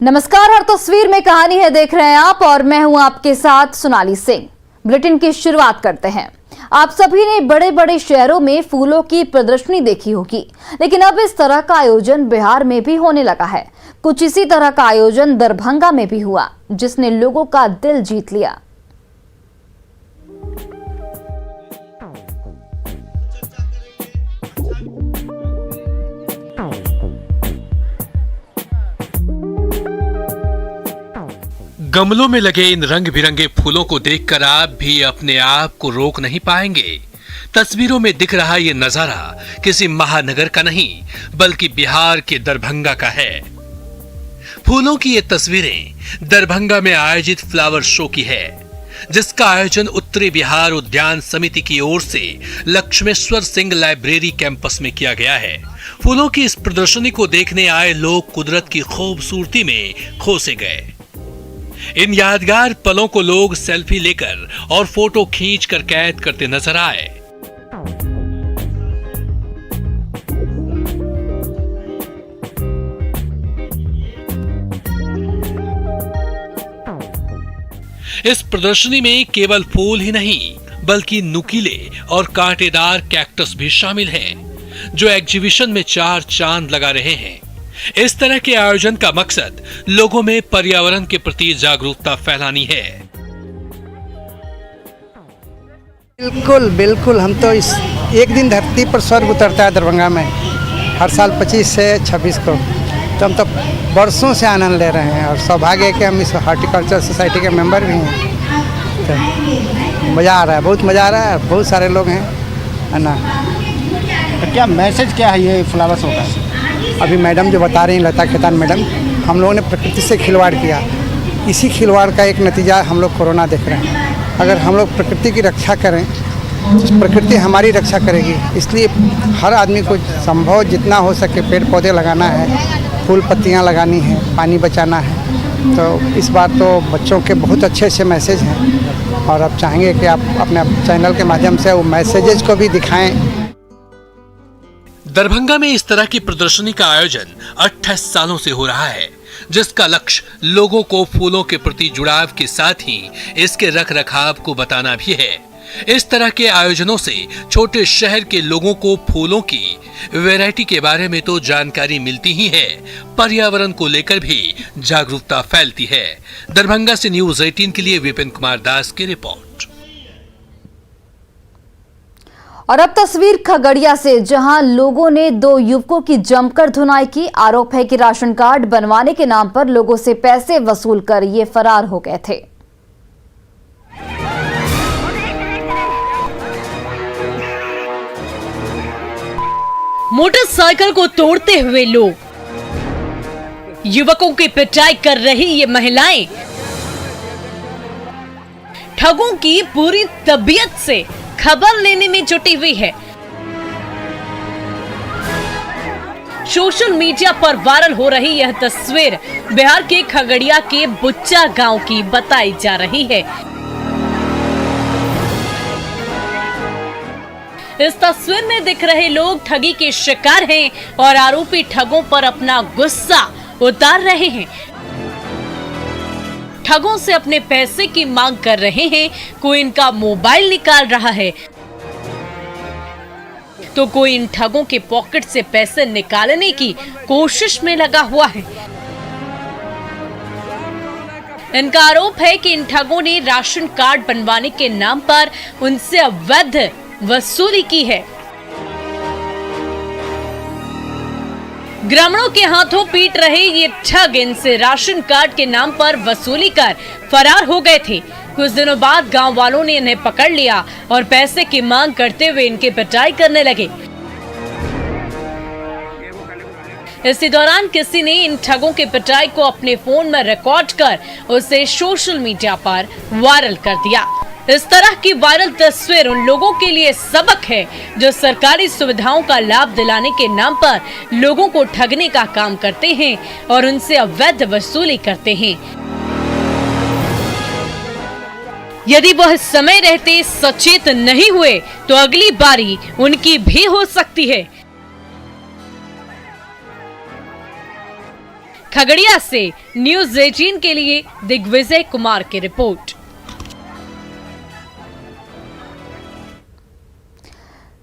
नमस्कार, हर तस्वीर में कहानी है देख रहे हैं आप और मैं हूं आपके साथ सोनाली सिंह। बुलेटिन की शुरुआत करते हैं। आप सभी ने बड़े बड़े शहरों में फूलों की प्रदर्शनी देखी होगी, लेकिन अब इस तरह का आयोजन बिहार में भी होने लगा है। कुछ इसी तरह का आयोजन दरभंगा में भी हुआ, जिसने लोगों का दिल जीत लिया। गमलों में लगे इन रंग बिरंगे फूलों को देखकर आप भी अपने आप को रोक नहीं पाएंगे। तस्वीरों में दिख रहा ये नजारा किसी महानगर का नहीं, बल्कि बिहार के दरभंगा का है। फूलों की ये तस्वीरें दरभंगा में आयोजित फ्लावर शो की है, जिसका आयोजन उत्तरी बिहार उद्यान समिति की ओर से लक्ष्मेश्वर सिंह लाइब्रेरी कैंपस में किया गया है। फूलों की इस प्रदर्शनी को देखने आए लोग कुदरत की खूबसूरती में खो से गए। इन यादगार पलों को लोग सेल्फी लेकर और फोटो खींचकर कैद करते नजर आए। इस प्रदर्शनी में केवल फूल ही नहीं, बल्कि नुकीले और कांटेदार कैक्टस भी शामिल हैं, जो एग्जीबिशन में चार चांद लगा रहे हैं। इस तरह के आयोजन का मकसद लोगों में पर्यावरण के प्रति जागरूकता फैलानी है। बिल्कुल बिल्कुल, हम तो इस एक दिन धरती पर स्वर्ग उतरता है दरभंगा में हर साल 25 से 26 को, तो हम तो बरसों से आनंद ले रहे हैं और सौभाग्य है कि हम इस हॉर्टिकल्चर सोसाइटी के मेंबर भी हैं। तो मज़ा आ रहा है, बहुत मज़ा आ रहा है, बहुत सारे लोग हैं, है ना। तो क्या मैसेज क्या है ये फ्लावर शो का? अभी मैडम जो बता रही हैं, लता खेतान मैडम, हम लोगों ने प्रकृति से खिलवाड़ किया। इसी खिलवाड़ का एक नतीजा हम लोग कोरोना देख रहे हैं। अगर हम लोग प्रकृति की रक्षा करें तो प्रकृति हमारी रक्षा करेगी। इसलिए हर आदमी को संभव जितना हो सके पेड़ पौधे लगाना है, फूल पत्तियां लगानी है, पानी बचाना है। तो इस बार तो बच्चों के बहुत अच्छे अच्छे मैसेज हैं और अब चाहेंगे कि आप अपने चैनल के माध्यम से वो मैसेजेस को भी दिखाएं। दरभंगा में इस तरह की प्रदर्शनी का आयोजन 28 सालों से हो रहा है, जिसका लक्ष्य लोगों को फूलों के प्रति जुड़ाव के साथ ही इसके रख रखाव को बताना भी है। इस तरह के आयोजनों से छोटे शहर के लोगों को फूलों की वैरायटी के बारे में तो जानकारी मिलती ही है, पर्यावरण को लेकर भी जागरूकता फैलती है। दरभंगा से न्यूज़ 18 के लिए विपिन कुमार दास की रिपोर्ट। और अब तस्वीर खगड़िया से, जहां लोगों ने दो युवकों की जमकर धुनाई की। आरोप है कि राशन कार्ड बनवाने के नाम पर लोगों से पैसे वसूल कर ये फरार हो गए थे। मोटरसाइकिल को तोड़ते हुए लोग, युवकों की पिटाई कर रही ये महिलाएं, ठगों की पूरी तबीयत से खबर लेने में जुटी हुई है। सोशल मीडिया पर वायरल हो रही यह तस्वीर बिहार के खगड़िया के बुच्चा गांव की बताई जा रही है। इस तस्वीर में दिख रहे लोग ठगी के शिकार हैं और आरोपी ठगों पर अपना गुस्सा उतार रहे हैं। ठगों से अपने पैसे की मांग कर रहे हैं। कोई इनका मोबाइल निकाल रहा है तो कोई इन ठगों के पॉकेट से पैसे निकालने की कोशिश में लगा हुआ है। इनका आरोप है कि इन ठगों ने राशन कार्ड बनवाने के नाम पर उनसे अवैध वसूली की है। ग्रामीणों के हाथों पीट रहे ये ठग इनसे राशन कार्ड के नाम पर वसूली कर फरार हो गए थे। कुछ दिनों बाद गांव वालों ने इन्हें पकड़ लिया और पैसे की मांग करते हुए इनकी पिटाई करने लगे। इसी दौरान किसी ने इन ठगों की पिटाई को अपने फोन में रिकॉर्ड कर उसे सोशल मीडिया पर वायरल कर दिया। इस तरह की वायरल तस्वीर उन लोगों के लिए सबक है जो सरकारी सुविधाओं का लाभ दिलाने के नाम पर लोगों को ठगने का काम करते हैं और उनसे अवैध वसूली करते हैं। यदि वह समय रहते सचेत नहीं हुए तो अगली बारी उनकी भी हो सकती है। खगड़िया से न्यूज़ 18 के लिए दिग्विजय कुमार की रिपोर्ट।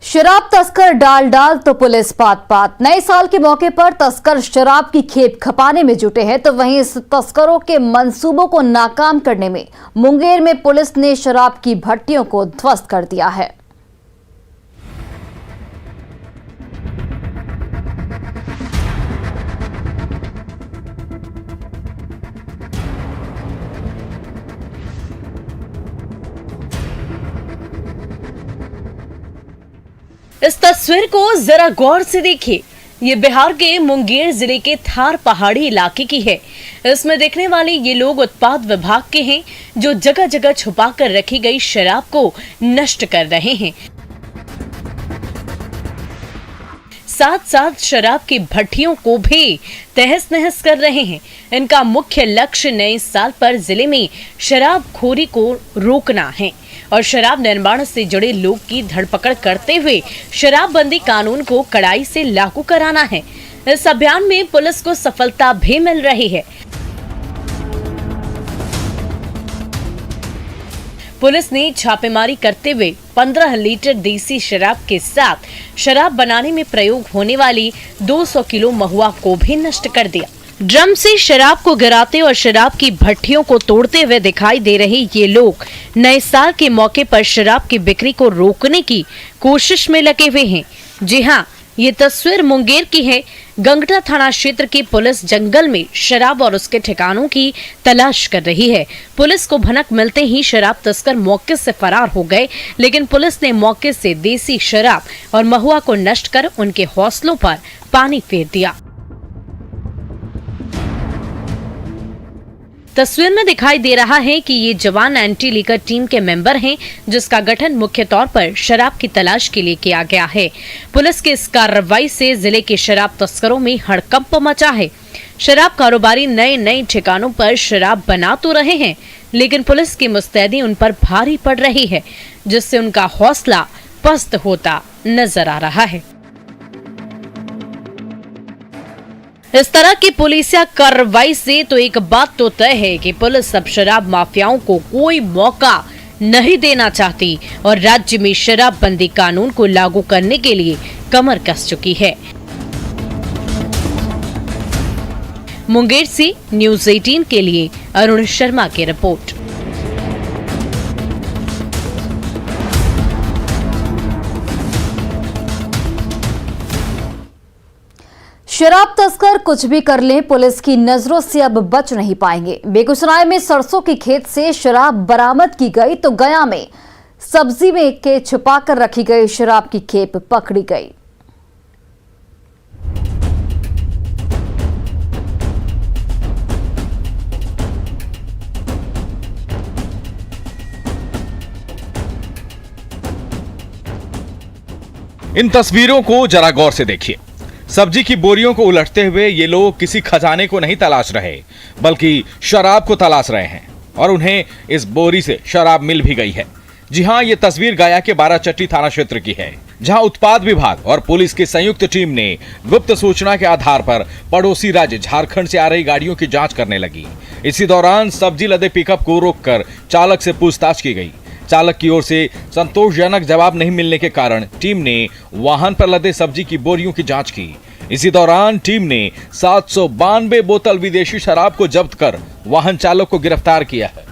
शराब तस्कर डाल तो पुलिस पात। नए साल के मौके पर तस्कर शराब की खेप खपाने में जुटे हैं, तो वहीं इस तस्करों के मंसूबों को नाकाम करने में मुंगेर में पुलिस ने शराब की भट्टियों को ध्वस्त कर दिया है। इस तस्वीर को जरा गौर से देखिए। ये बिहार के मुंगेर जिले के थार पहाड़ी इलाके की है। इसमें देखने वाले ये लोग उत्पाद विभाग के हैं, जो जगह जगह छुपा कर रखी गई शराब को नष्ट कर रहे हैं। साथ साथ शराब की भट्टियों को भी तहस नहस कर रहे हैं। इनका मुख्य लक्ष्य नए साल पर जिले में शराबखोरी को रोकना है और शराब निर्माण से जुड़े लोग की धरपकड़ करते हुए शराबबंदी कानून को कड़ाई से लागू कराना है। इस अभियान में पुलिस को सफलता भी मिल रही है। पुलिस ने छापेमारी करते हुए 15 लीटर देसी शराब के साथ शराब बनाने में प्रयोग होने वाली 200 किलो महुआ को भी नष्ट कर दिया। ड्रम से शराब को गिराते और शराब की भट्टियों को तोड़ते हुए दिखाई दे रहे ये लोग नए साल के मौके पर शराब की बिक्री को रोकने की कोशिश में लगे हुए हैं। जी हाँ, ये तस्वीर मुंगेर की है। गंगटा थाना क्षेत्र की पुलिस जंगल में शराब और उसके ठिकानों की तलाश कर रही है। पुलिस को भनक मिलते ही शराब तस्कर मौके से फरार हो गए, लेकिन पुलिस ने मौके से देसी शराब और महुआ को नष्ट कर उनके हौसलों पर पानी फेर दिया। तस्वीर में दिखाई दे रहा है कि ये जवान एंटी लीकर टीम के मेंबर हैं, जिसका गठन मुख्य तौर पर शराब की तलाश के लिए किया गया है। पुलिस की इस कार्रवाई से जिले के शराब तस्करों में हड़कंप मचा है। शराब कारोबारी नए ठिकानों पर शराब बना तो रहे हैं, लेकिन पुलिस की मुस्तैदी उन पर भारी पड़ रही है, जिससे उनका हौसला पस्त होता नजर आ रहा है। इस तरह की पुलिसिया कार्रवाई से तो एक बात तो तय है कि पुलिस अब शराब माफियाओं को कोई मौका नहीं देना चाहती और राज्य में शराबबंदी कानून को लागू करने के लिए कमर कस चुकी है। मुंगेर से न्यूज़ 18 के लिए अरुण शर्मा की रिपोर्ट। शराब तस्कर कुछ भी कर लें, पुलिस की नजरों से अब बच नहीं पाएंगे। बेगूसराय में सरसों की खेत से शराब बरामद की गई, तो गया में सब्जी में के छुपाकर रखी गई शराब की खेप पकड़ी गई। इन तस्वीरों को जरा गौर से देखिए। सब्जी की बोरियों को उलटते हुए ये लोग किसी खजाने को नहीं तलाश रहे, बल्कि शराब को तलाश रहे हैं और उन्हें इस बोरी से शराब मिल भी गई है। जी हां, ये तस्वीर गया के बाराचट्टी थाना क्षेत्र की है, जहां उत्पाद विभाग और पुलिस की संयुक्त टीम ने गुप्त सूचना के आधार पर पड़ोसी राज्य झारखंड से आ रही गाड़ियों की जांच करने लगी। इसी दौरान सब्जी लदे पिकअप को रोककर चालक से पूछताछ की गई। चालक की ओर से संतोषजनक जवाब नहीं मिलने के कारण टीम ने वाहन पर लदे सब्जी की बोरियों की जांच की। इसी दौरान टीम ने 792 बोतल विदेशी शराब को जब्त कर वाहन चालक को गिरफ्तार किया है।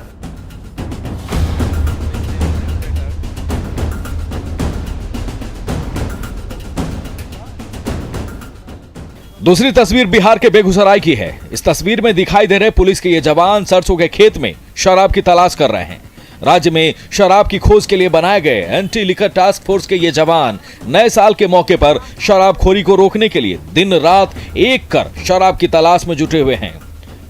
दूसरी तस्वीर बिहार के बेगूसराय की है। इस तस्वीर में दिखाई दे रहे पुलिस के ये जवान सरसों के खेत में शराब की तलाश कर रहे हैं। राज्य में शराब की खोज के लिए बनाए गए एंटी लिकर टास्क फोर्स के ये जवान नए साल के मौके पर शराबखोरी को रोकने के लिए दिन रात एक कर शराब की तलाश में जुटे हुए हैं।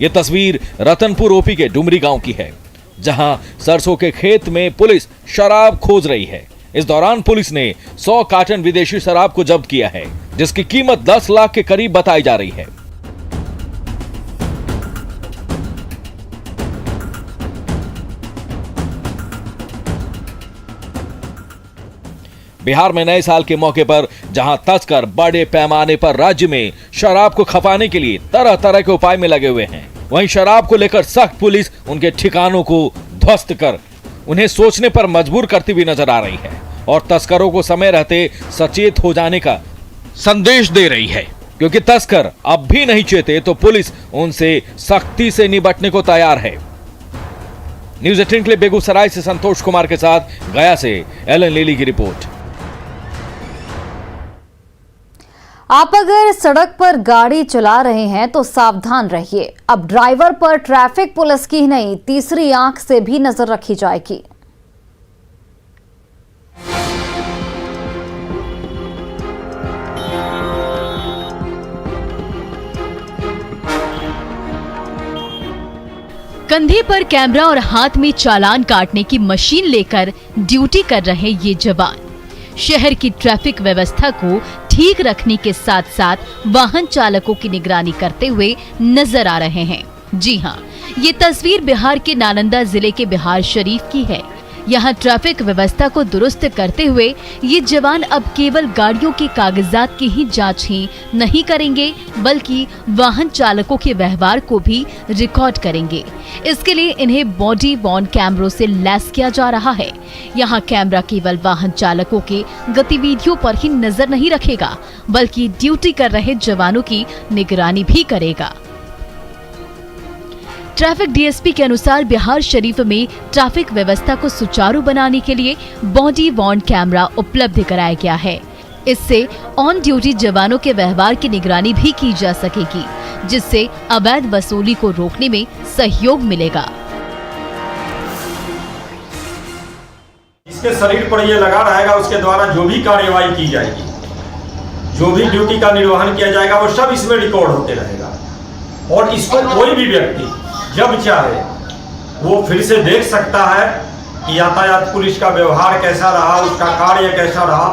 ये तस्वीर रतनपुर ओपी के डुमरी गांव की है, जहां सरसों के खेत में पुलिस शराब खोज रही है। इस दौरान पुलिस ने 100 कार्टन विदेशी शराब को जब्त किया है, जिसकी कीमत 10 लाख के करीब बताई जा रही है। बिहार में नए साल के मौके पर जहां तस्कर बड़े पैमाने पर राज्य में शराब को खपाने के लिए तरह तरह के उपाय में लगे हुए हैं, वहीं शराब को लेकर सख्त पुलिस उनके ठिकानों को ध्वस्त कर उन्हें सोचने पर मजबूर करती हुई नजर आ रही है और तस्करों को समय रहते सचेत हो जाने का संदेश दे रही है, क्योंकि तस्कर अब भी नहीं चेते तो पुलिस उनसे सख्ती से निपटने को तैयार है। न्यूज़ 18 के लिए बेगूसराय से संतोष कुमार के साथ गया से एलन लीली की रिपोर्ट। आप अगर सड़क पर गाड़ी चला रहे हैं तो सावधान रहिए। अब ड्राइवर पर ट्रैफिक पुलिस की नहीं, तीसरी आंख से भी नजर रखी जाएगी। कंधे पर कैमरा और हाथ में चालान काटने की मशीन लेकर ड्यूटी कर रहे ये जवान शहर की ट्रैफिक व्यवस्था को ठीक रखने के साथ साथ वाहन चालकों की निगरानी करते हुए नजर आ रहे हैं। जी हां, ये तस्वीर बिहार के नालंदा जिले के बिहार शरीफ की है। यहाँ ट्रैफिक व्यवस्था को दुरुस्त करते हुए ये जवान अब केवल गाड़ियों के कागजात की ही जांच ही नहीं करेंगे, बल्कि वाहन चालकों के व्यवहार को भी रिकॉर्ड करेंगे। इसके लिए इन्हें बॉडी वॉर्न कैमरों से लैस किया जा रहा है। यहाँ कैमरा केवल वाहन चालकों के गतिविधियों पर ही नजर नहीं रखेगा, बल्कि ड्यूटी कर रहे जवानों की निगरानी भी करेगा। ट्रैफिक डीएसपी के अनुसार बिहार शरीफ में ट्रैफिक व्यवस्था को सुचारू बनाने के लिए बॉडी वॉर्न कैमरा उपलब्ध कराया गया है। इससे ऑन ड्यूटी जवानों के व्यवहार की निगरानी भी की जा सकेगी, जिससे अवैध वसूली को रोकने में सहयोग मिलेगा। इसके शरीर पर ये लगा रहेगा, उसके द्वारा जो भी कार्यवाही की जाएगी, जो भी ड्यूटी का निर्वहन किया जाएगा, वो सब इसमें रिकॉर्ड होते रहेगा और इसको कोई भी व्यक्ति जब चाहे वो फिर से देख सकता है कि यातायात पुलिस का व्यवहार कैसा रहा, उसका कार्य कैसा रहा।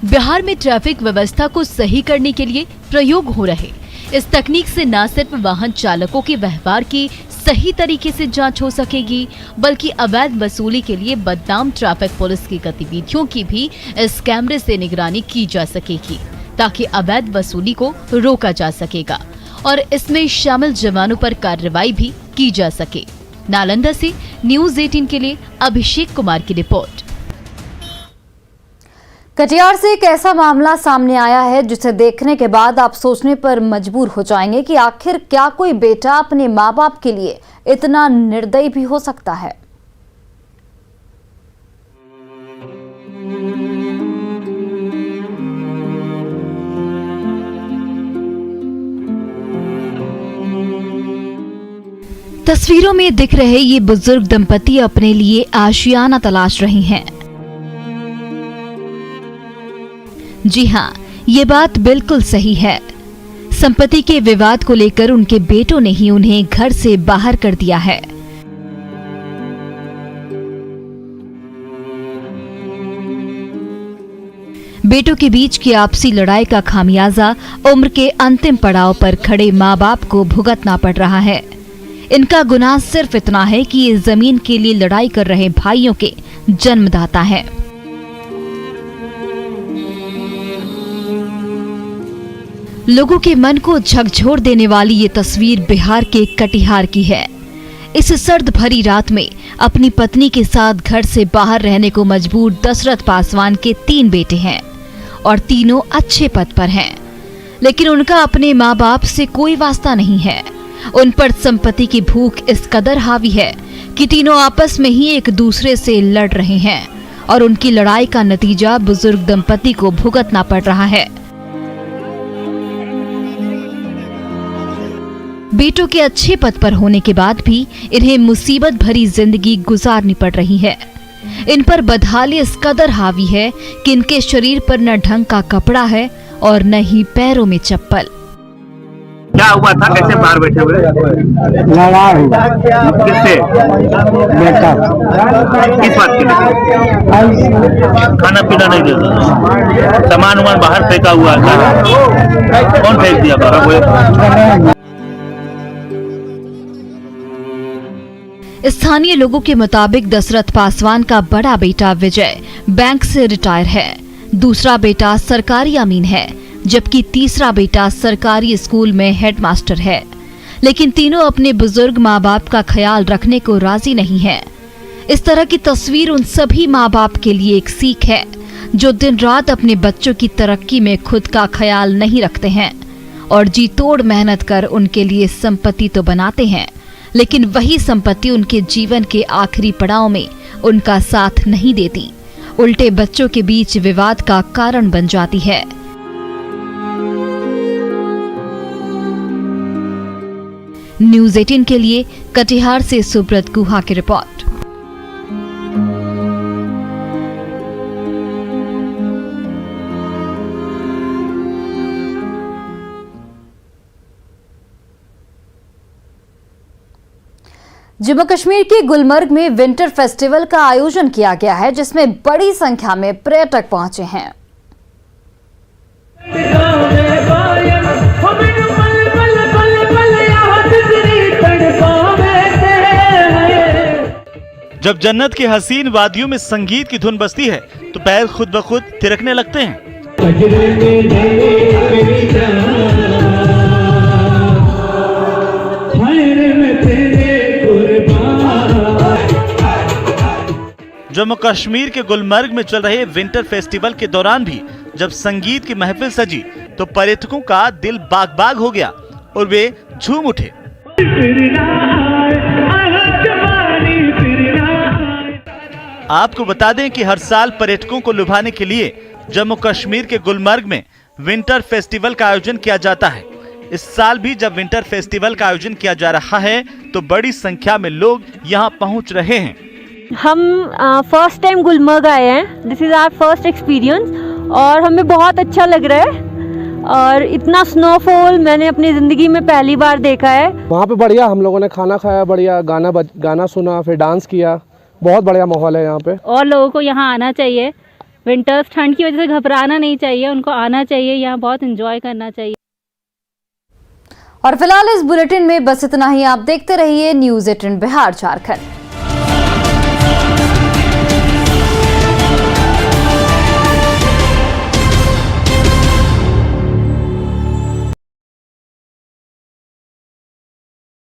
बिहार में ट्रैफिक व्यवस्था को सही करने के लिए प्रयोग हो रहे इस तकनीक से न सिर्फ वाहन चालकों के व्यवहार की सही तरीके से जांच हो सकेगी, बल्कि अवैध वसूली के लिए बदनाम ट्रैफिक पुलिस की गतिविधियों की भी इस कैमरे से निगरानी की जा सकेगी, ताकि अवैध वसूली को रोका जा सकेगा और इसमें शामिल जवानों पर कार्रवाई भी की जा सके। नालंदा से न्यूज़ 18 के लिए अभिषेक कुमार की रिपोर्ट। कटिहार से एक ऐसा मामला सामने आया है जिसे देखने के बाद आप सोचने पर मजबूर हो जाएंगे कि आखिर क्या कोई बेटा अपने माँ बाप के लिए इतना निर्दयी भी हो सकता है। तस्वीरों में दिख रहे ये बुजुर्ग दंपति अपने लिए आशियाना तलाश रही हैं। जी हाँ, ये बात बिल्कुल सही है। संपत्ति के विवाद को लेकर उनके बेटों ने ही उन्हें घर से बाहर कर दिया है। बेटों के बीच की आपसी लड़ाई का खामियाजा उम्र के अंतिम पड़ाव पर खड़े माँ बाप को भुगतना पड़ रहा है। इनका गुनाह सिर्फ इतना है कि ये जमीन के लिए लड़ाई कर रहे भाइयों के जन्मदाता हैं। लोगों के मन को झकझोर देने वाली ये तस्वीर बिहार के कटिहार की है। इस सर्द भरी रात में अपनी पत्नी के साथ घर से बाहर रहने को मजबूर दशरथ पासवान के 3 बेटे हैं और तीनों अच्छे पद पर हैं, लेकिन उनका अपने माँ बाप से कोई वास्ता नहीं है। उन पर संपत्ति की भूख इस कदर हावी है कि तीनों आपस में ही एक दूसरे से लड़ रहे हैं और उनकी लड़ाई का नतीजा बुजुर्ग दंपति को भुगतना पड़ रहा है। बेटों के अच्छे पद पर होने के बाद भी इन्हें मुसीबत भरी जिंदगी गुजारनी पड़ रही है। इन पर बदहाली इस कदर हावी है कि इनके शरीर पर न ढंग का कपड़ा है और न ही पैरों में चप्पल। क्या हुआ था, कैसे बाहर बैठे हुए? लड़ा हुआ। किससे? बेटा। किस बात के लिए? खाना पीना नहीं देता, सामान वामान बाहर फेंका हुआ था। कौन फेंक दिया बाहर? स्थानीय लोगों के मुताबिक दशरथ पासवान का बड़ा बेटा विजय बैंक से रिटायर है, दूसरा बेटा सरकारी अमीन है, जबकि तीसरा बेटा सरकारी स्कूल में हेडमास्टर है। लेकिन तीनों अपने बुजुर्ग माँ बाप का ख्याल रखने को राजी नहीं है। इस तरह की तस्वीर उन सभी माँ बाप के लिए एक सीख है जो दिन रात अपने बच्चों की तरक्की में खुद का ख्याल नहीं रखते हैं और जी तोड़ मेहनत कर उनके लिए संपत्ति तो बनाते हैं, लेकिन वही संपत्ति उनके जीवन के आखिरी पड़ाव में उनका साथ नहीं देती, उल्टे बच्चों के बीच विवाद का कारण बन जाती है। न्यूज़ 18 के लिए कटिहार से सुब्रत गुहा की रिपोर्ट। जम्मू कश्मीर के गुलमर्ग में विंटर फेस्टिवल का आयोजन किया गया है, जिसमें बड़ी संख्या में पर्यटक पहुंचे हैं। जब जन्नत की हसीन वादियों में संगीत की धुन बजती है तो पैर खुद ब खुद थिरकने लगते हैं। जम्मू कश्मीर के गुलमर्ग में चल रहे विंटर फेस्टिवल के दौरान भी जब संगीत की महफिल सजी तो पर्यटकों का दिल बाग बाग हो गया और वे झूम उठे। आपको बता दें कि हर साल पर्यटकों को लुभाने के लिए जम्मू कश्मीर के गुलमर्ग में विंटर फेस्टिवल का आयोजन किया जाता है। इस साल भी जब विंटर फेस्टिवल का आयोजन किया जा रहा है तो बड़ी संख्या में लोग यहां पहुंच रहे हैं। हम फर्स्ट टाइम गुलमर्ग आए हैं, this is our first experience और हमें बहुत अच्छा लग रहा है और इतना स्नोफॉल मैंने अपनी ज़िंदगी में पहली बार देखा है। वहाँ पे बढ़िया हम लोगों ने खाना खाया, बढ़िया गाना सुना, फिर डांस किया, बहुत बढ़िया माहौल है यहाँ पे। और लोगों को यहाँ आना चाहिए, विंटर्स ठंड की वजह से घबराना नहीं चाहिए, उनको आना चाहिए, यहाँ बहुत एंजॉय करना चाहिए। और फिलहाल इस बुलेटिन में बस इतना ही। आप देखते रहिए न्यूज़ 18 बिहार झारखंड।